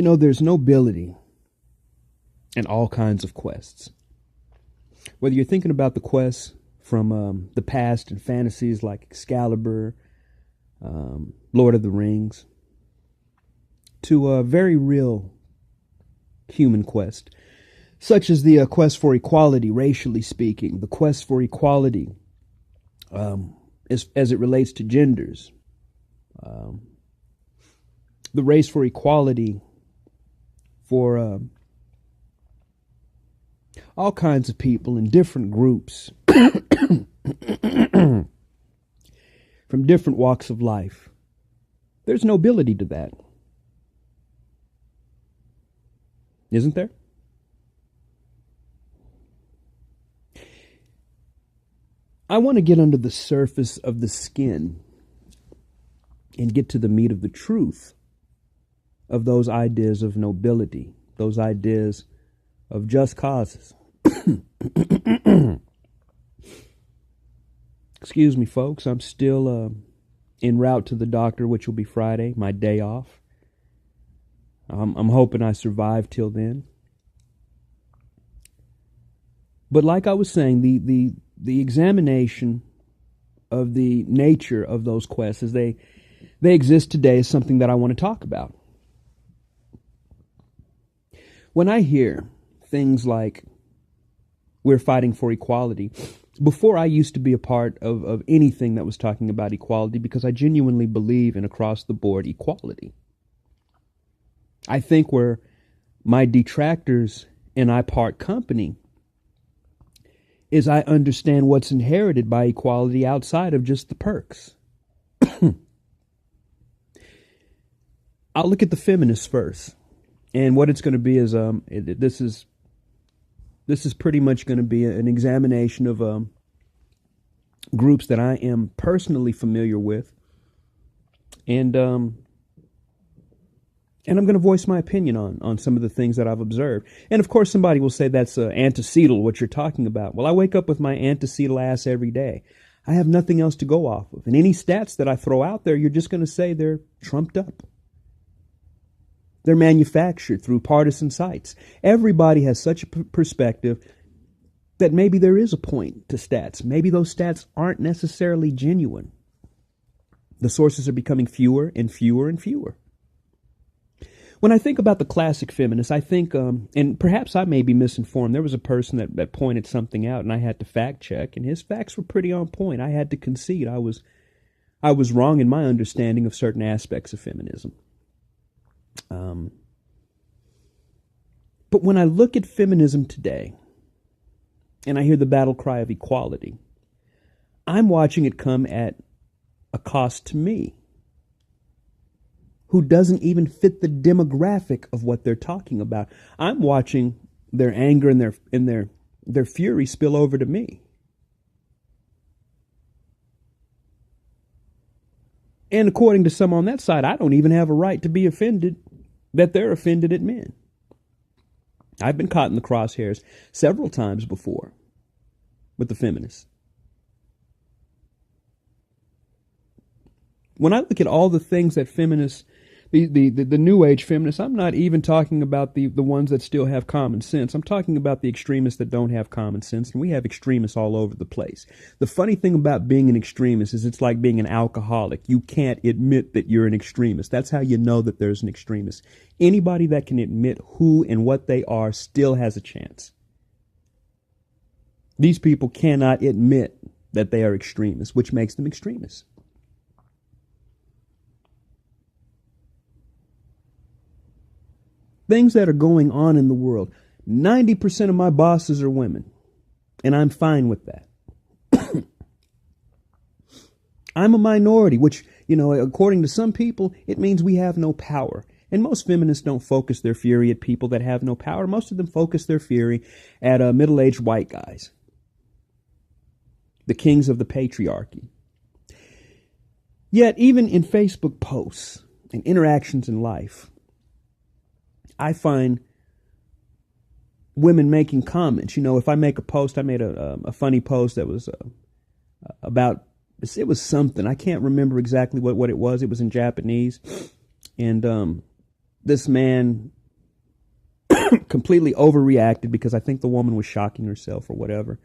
There's nobility in all kinds of quests. Whether you're thinking about the quests from the past and fantasies like Excalibur, Lord of the Rings, to a very real human quest, such as the quest for equality, racially speaking, the quest for equality as it relates to genders, the race for equality for all kinds of people in different groups from different walks of life. There's nobility to that. Isn't there? I want to get under the surface of the skin and get to the meat of the truth of those ideas of nobility, those ideas of just causes. Excuse me, folks. I'm still en route to the doctor, which will be Friday, my day off. I'm hoping I survive till then. But like I was saying, the examination of the nature of those quests as they exist today is something that I want to talk about. When I hear things like we're fighting for equality, before I used to be a part of anything that was talking about equality because I genuinely believe in across the board equality. I think where my detractors and I part company is I understand what's inherited by equality outside of just the perks. I'll look at the feminists first. And what it's going to be is this is pretty much going to be an examination of groups that I am personally familiar with, and I'm going to voice my opinion on some of the things that I've observed. And of course, somebody will say that's antecedent, what you're talking about. Well, I wake up with my antecedent ass every day. I have nothing else to go off of, and any stats that I throw out there, you're just going to say they're trumped up. They're manufactured through partisan sites. Everybody has such a perspective that maybe there is a point to stats. Maybe those stats aren't necessarily genuine. The sources are becoming fewer and fewer and fewer. When I think about the classic feminists, I think, and perhaps I may be misinformed, there was a person that pointed something out and I had to fact check, and his facts were pretty on point. I had to concede I was wrong in my understanding of certain aspects of feminism. But when I look at feminism today, and I hear the battle cry of equality, I'm watching it come at a cost to me, who doesn't even fit the demographic of what they're talking about. I'm watching their anger and their fury spill over to me. And according to some on that side, I don't even have a right to be offended that they're offended at men. I've been caught in the crosshairs several times before with the feminists. When I look at all the things that feminists, the new age feminists, I'm not even talking about the ones that still have common sense. I'm talking about the extremists that don't have common sense, and we have extremists all over the place. The funny thing about being an extremist is it's like being an alcoholic. You can't admit that you're an extremist. That's how you know that there's an extremist. Anybody that can admit who and what they are still has a chance. These people cannot admit that they are extremists, which makes them extremists. Things that are going on in the world. 90% of my bosses are women, and I'm fine with that. I'm a minority, which, according to some people, it means we have no power. And most feminists don't focus their fury at people that have no power. Most of them focus their fury at middle-aged white guys, the kings of the patriarchy. Yet, even in Facebook posts and interactions in life, I find women making comments. If I make a post, I made a funny post that was about, it was something. I can't remember exactly what it was. It was in Japanese. And this man completely overreacted because I think the woman was shocking herself or whatever.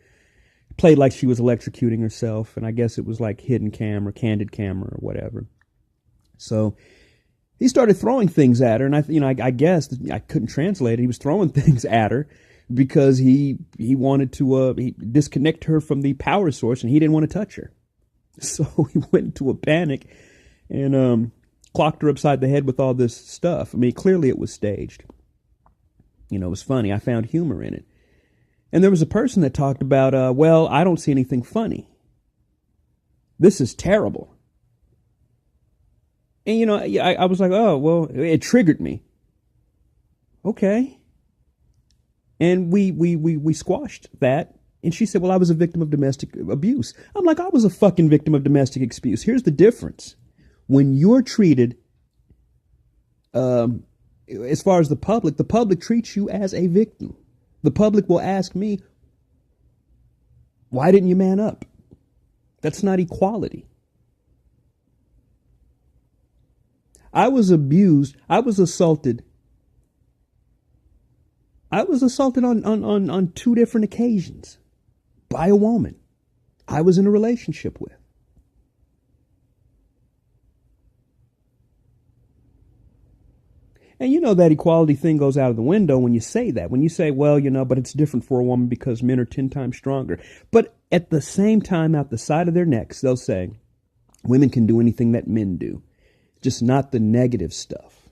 Played like she was electrocuting herself, and I guess it was like hidden camera, candid camera, or whatever. So he started throwing things at her, and I guess I couldn't translate it. He was throwing things at her because he wanted to disconnect her from the power source, and he didn't want to touch her. So he went into a panic and clocked her upside the head with all this stuff. I mean, clearly it was staged. It was funny. I found humor in it. And there was a person that talked about, well, I don't see anything funny. This is terrible. And, I was like, oh, well, it triggered me. Okay. And we squashed that. And she said, well, I was a victim of domestic abuse. I'm like, I was a fucking victim of domestic abuse. Here's the difference. When you're treated, as far as the public treats you as a victim. The public will ask me, why didn't you man up? That's not equality. I was abused. I was assaulted. I was assaulted on 2 different occasions by a woman I was in a relationship with. And that equality thing goes out of the window when you say that. When you say, well, but it's different for a woman because men are 10 times stronger. But at the same time, out the side of their necks, they'll say, women can do anything that men do, just not the negative stuff.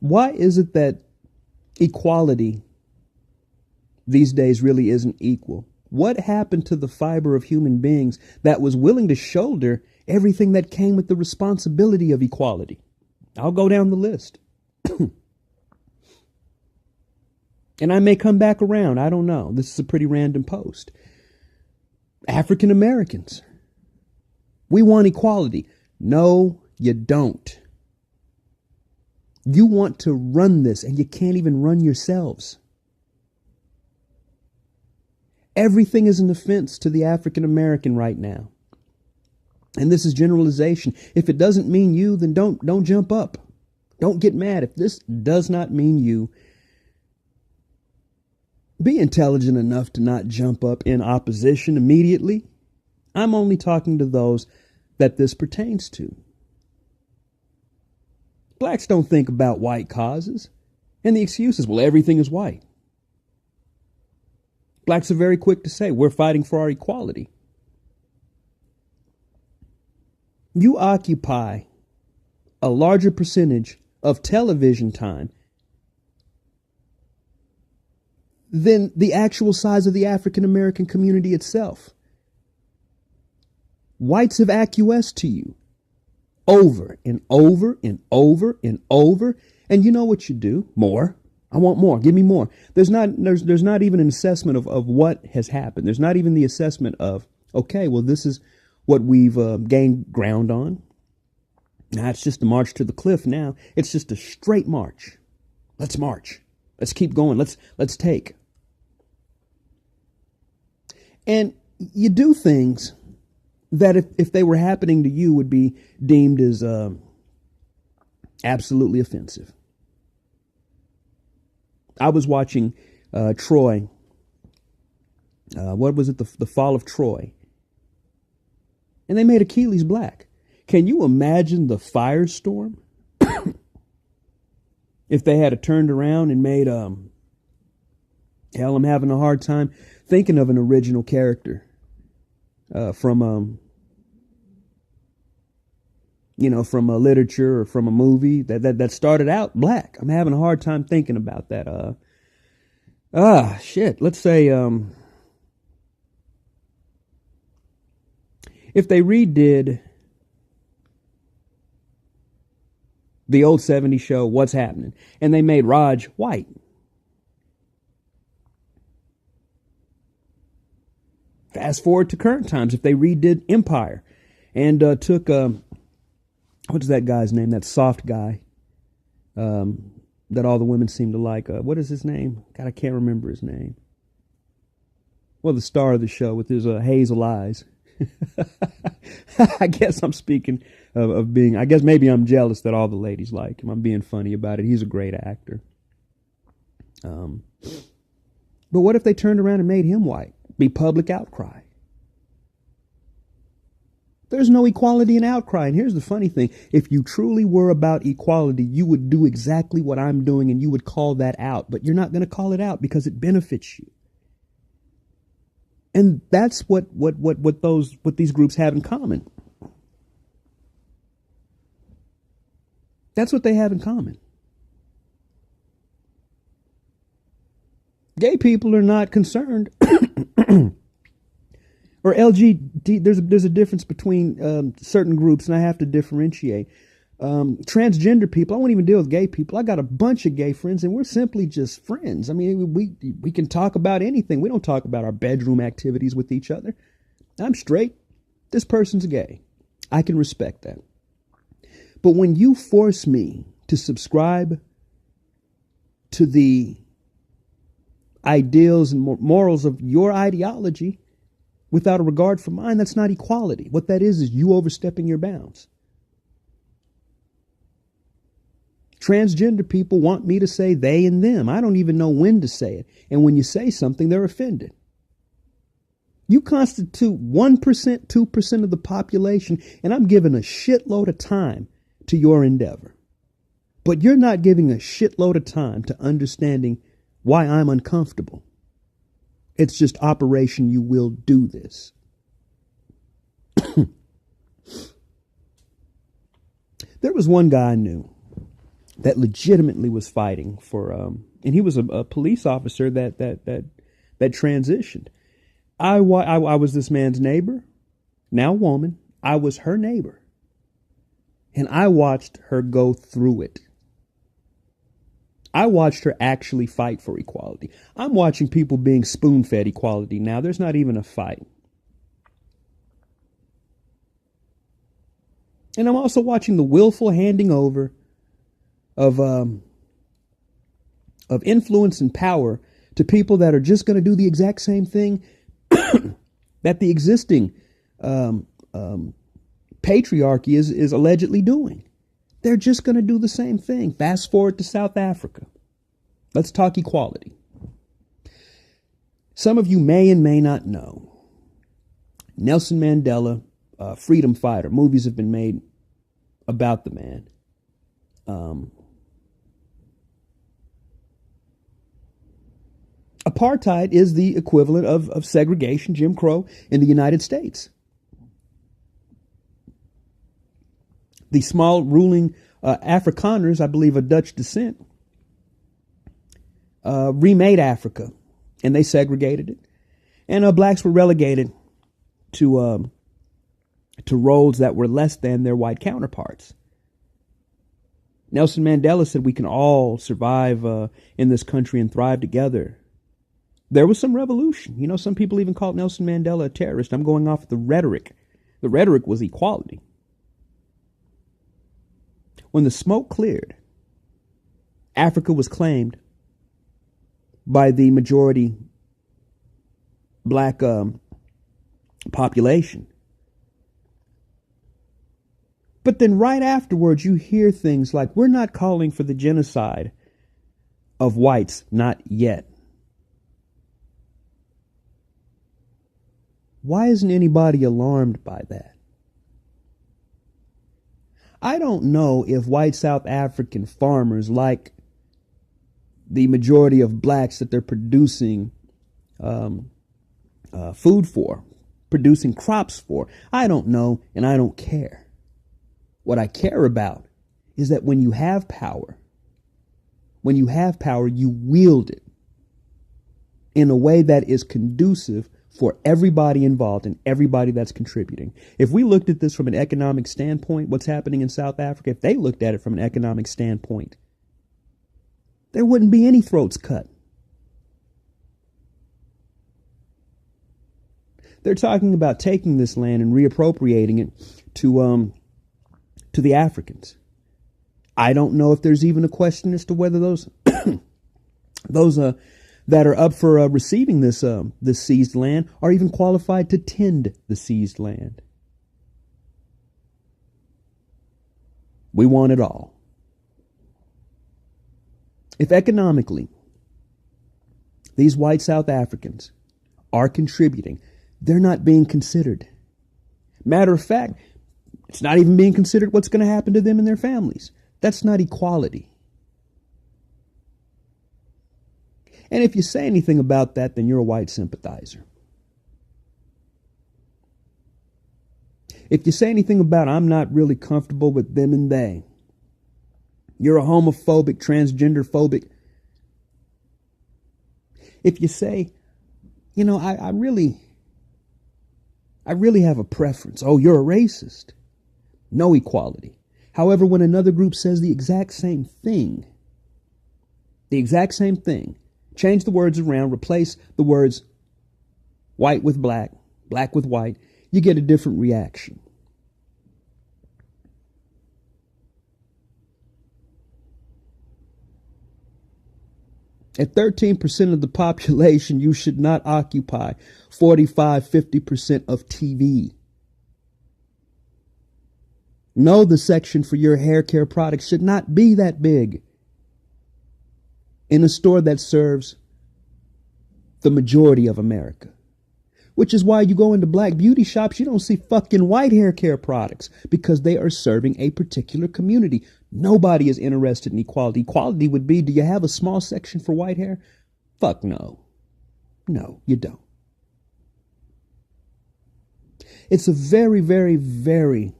Why is it that equality these days really isn't equal? What happened to the fiber of human beings that was willing to shoulder everything that came with the responsibility of equality? I'll go down the list. And I may come back around. I don't know. This is a pretty random post. African Americans. We want equality. No, you don't. You want to run this and you can't even run yourselves. Everything is an offense to the African American right now. And this is generalization. If it doesn't mean you, then don't jump up. Don't get mad. If this does not mean you, be intelligent enough to not jump up in opposition immediately. I'm only talking to those that this pertains to. Blacks don't think about white causes. And the excuse is, well, everything is white. Blacks are very quick to say, we're fighting for our equality. You occupy a larger percentage of television time than the actual size of the African American community itself. Whites have acquiesced to you over and over and over and over. And you know what you do? More. I want more. Give me more. There's not even an assessment of what has happened. There's not even the assessment of, okay, well, this is what we've gained ground on. Now it's just a march to the cliff now. It's just a straight march. Let's march. Let's keep going. Let's take. And you do things that if they were happening to you would be deemed as absolutely offensive. I was watching Troy. What was it? The Fall of Troy. And they made Achilles black. Can you imagine the firestorm? If they had turned around and made, hell, I'm having a hard time thinking of an original character from a literature or from a movie that started out black. I'm having a hard time thinking about that. Shit. Let's say, if they redid the old 70s show, What's Happening, and they made Raj white. Fast forward to current times, if they redid Empire and took, what's that guy's name? That soft guy that all the women seem to like. What is his name? God, I can't remember his name. Well, the star of the show with his hazel eyes. I guess I'm speaking of being, I guess maybe I'm jealous that all the ladies like him. I'm being funny about it. He's a great actor. But what if they turned around and made him white? Be public outcry. There's no equality in outcry. And here's the funny thing. If you truly were about equality, you would do exactly what I'm doing and you would call that out. But you're not going to call it out because it benefits you. And that's what these groups have in common. That's what they have in common. Gay people are not concerned. Or LGBT, there's a difference between certain groups, and I have to differentiate. Transgender people, I won't even deal with gay people. I got a bunch of gay friends, and we're simply just friends. I mean, we can talk about anything. We don't talk about our bedroom activities with each other. I'm straight. This person's gay. I can respect that. But when you force me to subscribe to the ideals and morals of your ideology without a regard for mine, that's not equality. What that is you overstepping your bounds. Transgender people want me to say they and them. I don't even know when to say it. And when you say something, they're offended. You constitute 1%, 2% of the population, and I'm giving a shitload of time to your endeavor. But you're not giving a shitload of time to understanding why I'm uncomfortable. It's just Operation You Will Do This. There was one guy I knew that legitimately was fighting for, and he was a police officer that transitioned. I was this man's neighbor, now woman. I was her neighbor. And I watched her go through it. I watched her actually fight for equality. I'm watching people being spoon-fed equality now. There's not even a fight. And I'm also watching the willful handing over of influence and power to people that are just going to do the exact same thing that the existing patriarchy is allegedly doing. They're just going to do the same thing. Fast forward to South Africa. Let's talk equality. Some of you may and may not know. Nelson Mandela, freedom fighter. Movies have been made about the man. Apartheid is the equivalent of segregation, Jim Crow, in the United States. The small ruling Afrikaners, I believe of Dutch descent, remade Africa, and they segregated it. And blacks were relegated to roles that were less than their white counterparts. Nelson Mandela said we can all survive in this country and thrive together. There was some revolution. You know, some people even called Nelson Mandela a terrorist. I'm going off the rhetoric. The rhetoric was equality. When the smoke cleared, Africa was claimed by the majority black population. But then right afterwards, you hear things like, we're not calling for the genocide of whites, not yet. Why isn't anybody alarmed by that? I don't know if white South African farmers like the majority of blacks that they're producing food for, producing crops for. I don't know, and I don't care. What I care about is that when you have power, you wield it in a way that is conducive for everybody involved and everybody that's contributing. If we looked at this from an economic standpoint, what's happening in South Africa, if they looked at it from an economic standpoint, there wouldn't be any throats cut. They're talking about taking this land and reappropriating it to the Africans. I don't know if there's even a question as to whether those that are up for receiving this seized land are even qualified to tend the seized land. We want it all. If economically these white South Africans are contributing, they're not being considered. Matter of fact, it's not even being considered what's going to happen to them and their families. That's not equality. And if you say anything about that, then you're a white sympathizer. If you say anything about I'm not really comfortable with them and they, you're a homophobic, transgender phobic. If you say, you know, I really have a preference. Oh, you're a racist. No equality. However, when another group says the exact same thing, change the words around, replace the words white with black, black with white, you get a different reaction. At 13% of the population, you should not occupy 45-50% of TV. No, the section for your hair care products should not be that big in a store that serves the majority of America. Which is why you go into black beauty shops, you don't see fucking white hair care products because they are serving a particular community. Nobody is interested in equality. Equality would be, do you have a small section for white hair? Fuck no. No, you don't. It's a very, very, very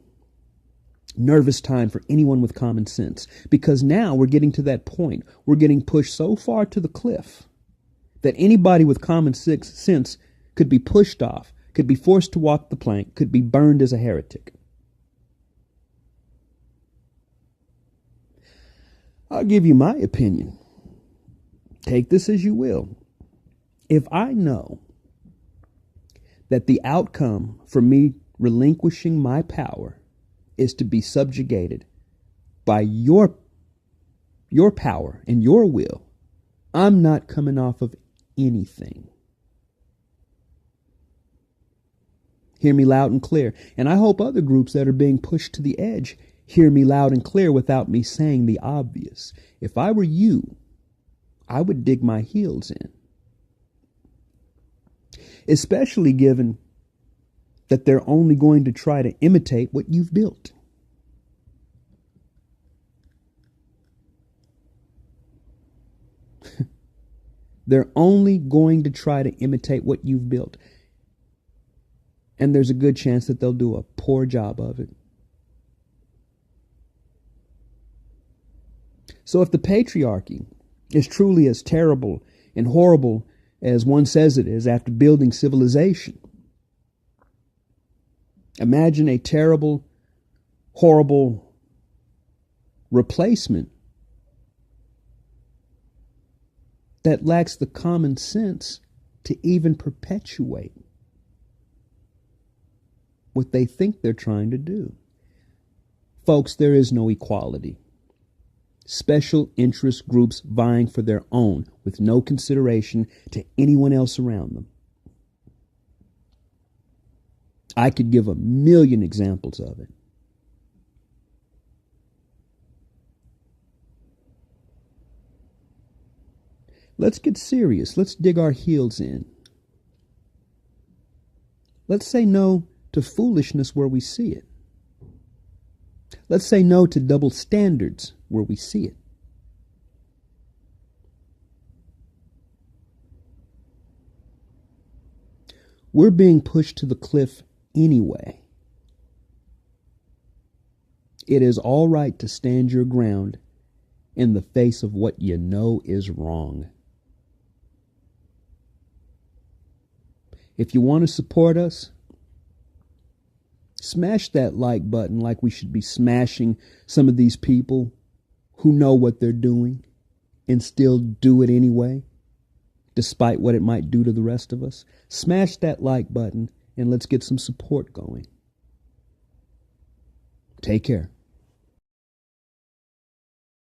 nervous time for anyone with common sense because now we're getting to that point. We're getting pushed so far to the cliff that anybody with common sense could be pushed off, could be forced to walk the plank, could be burned as a heretic. I'll give you my opinion. Take this as you will. If I know that the outcome for me relinquishing my power is to be subjugated by your power and your will, I'm not coming off of anything. Hear me loud and clear. And I hope other groups that are being pushed to the edge hear me loud and clear without me saying the obvious. If I were you, I would dig my heels in. Especially given that they're only going to try to imitate what you've built. They're only going to try to imitate what you've built. And there's a good chance that they'll do a poor job of it. So if the patriarchy is truly as terrible and horrible as one says it is after building civilization, imagine a terrible, horrible replacement that lacks the common sense to even perpetuate what they think they're trying to do. Folks, there is no equality. Special interest groups vying for their own with no consideration to anyone else around them. I could give a million examples of it. Let's get serious. Let's dig our heels in. Let's say no to foolishness where we see it. Let's say no to double standards where we see it. We're being pushed to the cliff anyway. It is all right to stand your ground in the face of what you know is wrong. If you want to support us, smash that like button like we should be smashing some of these people who know what they're doing and still do it anyway, despite what it might do to the rest of us. Smash that like button and let's get some support going. Take care.